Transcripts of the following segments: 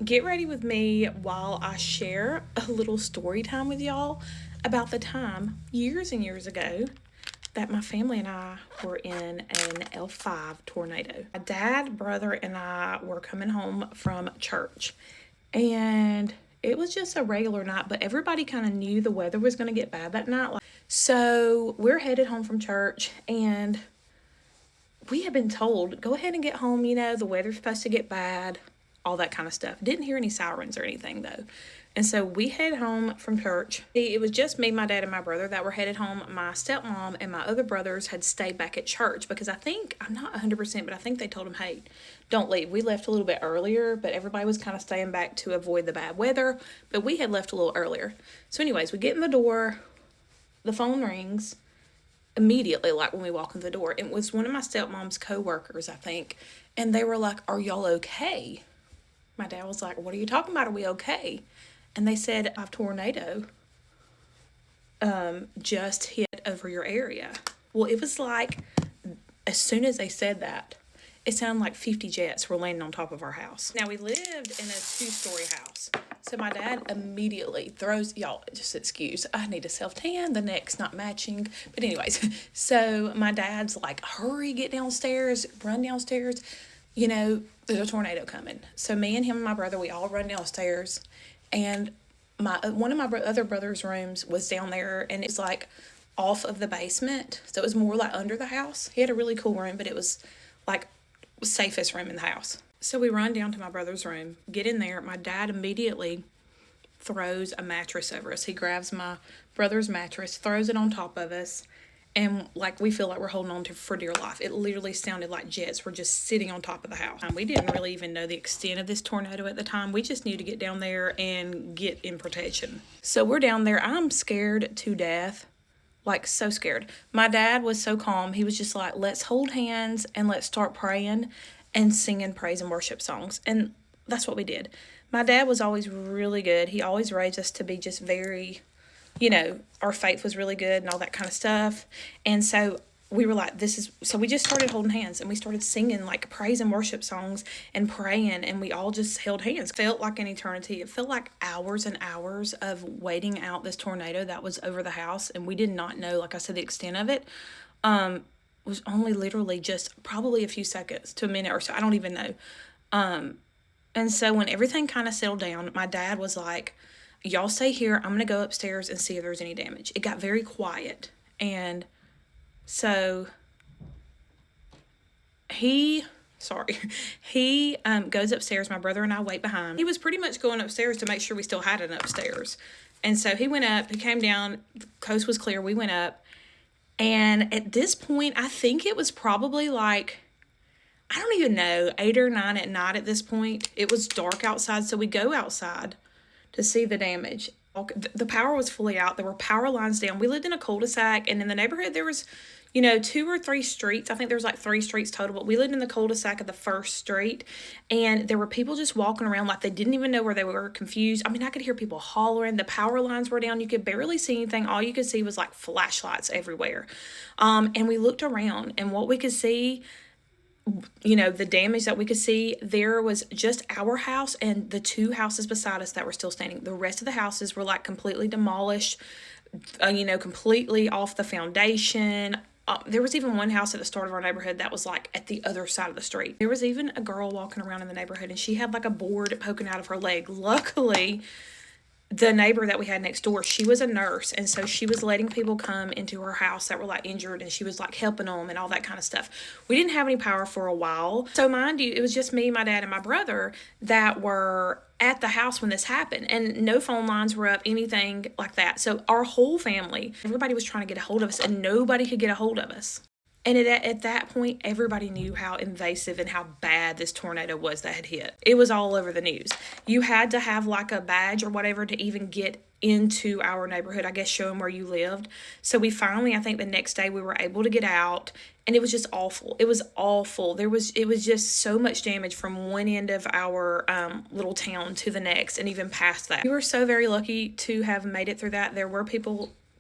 get ready with me while I share a little story time with y'all about the time years and years ago that my family and I were in an L5 tornado. My dad, brother, and I were coming home from church, and it was just a regular night, but everybody kind of knew the weather was going to get bad that night. So we're headed home from church, and we had been told, go ahead and get home, the weather's supposed to get bad, all that kind of stuff. Didn't hear any sirens or anything though. And so we headed home from church. It was just me, my dad, and my brother that were headed home. My stepmom and my other brothers had stayed back at church because I'm not 100%, but I think they told them, hey, don't leave. We left a little bit earlier, but everybody was kind of staying back to avoid the bad weather. But we had left a little earlier. So anyways, we get in the door, the phone rings immediately, like when we walk in the door. It was one of my stepmom's co-workers, I think, and they were like, are y'all okay? My dad was like, what are you talking about? Are we okay? And they said, a tornado just hit over your area. Well, it was like, as soon as they said that, it sounded like 50 jets were landing on top of our house. Now, we lived in a 2-story house. So my dad immediately throws, y'all, just excuse, I need a self-tan, the neck's not matching. But anyways, so my dad's like, hurry, get downstairs, run downstairs. There's a tornado coming. So me and him and my brother, we all run downstairs. And one of my other brother's rooms was down there, and it's like off of the basement. So it was more like under the house. He had a really cool room, but it was like safest room in the house. So we run down to my brother's room, get in there. My dad immediately throws a mattress over us. He grabs my brother's mattress, throws it on top of us, and like we feel like we're holding on to for dear life. It literally sounded like jets were just sitting on top of the house. We didn't really even know the extent of this tornado at the time. We just knew to get down there and get in protection. So we're down there. I'm scared to death. Like, so scared. My dad was so calm. He was just like, let's hold hands and let's start praying and singing praise and worship songs. And that's what we did. My dad was always really good. He always raised us to be just very, our faith was really good and all that kind of stuff. And so we were like, so we just started holding hands and we started singing like praise and worship songs and praying, and we all just held hands. It felt like an eternity. It felt like hours and hours of waiting out this tornado that was over the house, and we did not know, like I said, the extent of it. Was only literally just probably a few seconds to a minute or so. I don't even know. And so when everything kind of settled down, my dad was like, y'all stay here. I'm going to go upstairs and see if there's any damage. It got very quiet. And so he goes upstairs. My brother and I wait behind. He was pretty much going upstairs to make sure we still had an upstairs. And so he went up, he came down, the coast was clear, we went up. And at this point, I think it was probably like, I don't even know, 8 or 9 at night at this point. It was dark outside, so we go outside to see the damage. The power was fully out. There were power lines down. We lived in a cul-de-sac, and in the neighborhood there was, 2 or 3 streets. I think there was like 3 streets total, but we lived in the cul-de-sac of the first street, and there were people just walking around like they didn't even know where they were, confused. I mean, I could hear people hollering. The power lines were down. You could barely see anything. All you could see was like flashlights everywhere. And we looked around, and what we could see, the damage that we could see, there was just our house and the 2 houses beside us that were still standing. The rest of the houses were like completely demolished, completely off the foundation. There was even one house at the start of our neighborhood that was like at the other side of the street. There was even a girl walking around in the neighborhood, and she had like a board poking out of her leg. Luckily, the neighbor that we had next door, she was a nurse, and so she was letting people come into her house that were like injured, and she was like helping them and all that kind of stuff. We didn't have any power for a while, so mind you, it was just me, my dad, and my brother that were at the house when this happened, and no phone lines were up, anything like that. So our whole family, everybody was trying to get a hold of us, and nobody could get a hold of us. And at that point, everybody knew how invasive and how bad this tornado was that had hit. It was all over the news. You had to have like a badge or whatever to even get into our neighborhood, I guess, show them where you lived. So we finally, I think the next day, we were able to get out, and it was just awful. It was awful. It was just so much damage from one end of our little town to the next, and even past that. We were so very lucky to have made it through that. There were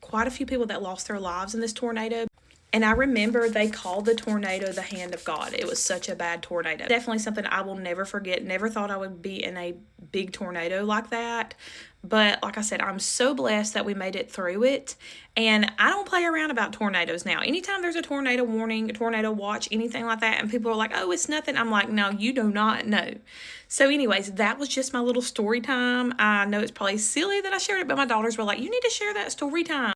quite a few people that lost their lives in this tornado. And I remember they called the tornado the hand of God. It was such a bad tornado. Definitely something I will never forget. Never thought I would be in a big tornado like that. But like I said, I'm so blessed that we made it through it. And I don't play around about tornadoes now. Anytime there's a tornado warning, a tornado watch, anything like that, and people are like, oh, it's nothing, I'm like, no, you do not know. So anyways, that was just my little story time. I know it's probably silly that I shared it, but my daughters were like, you need to share that story time.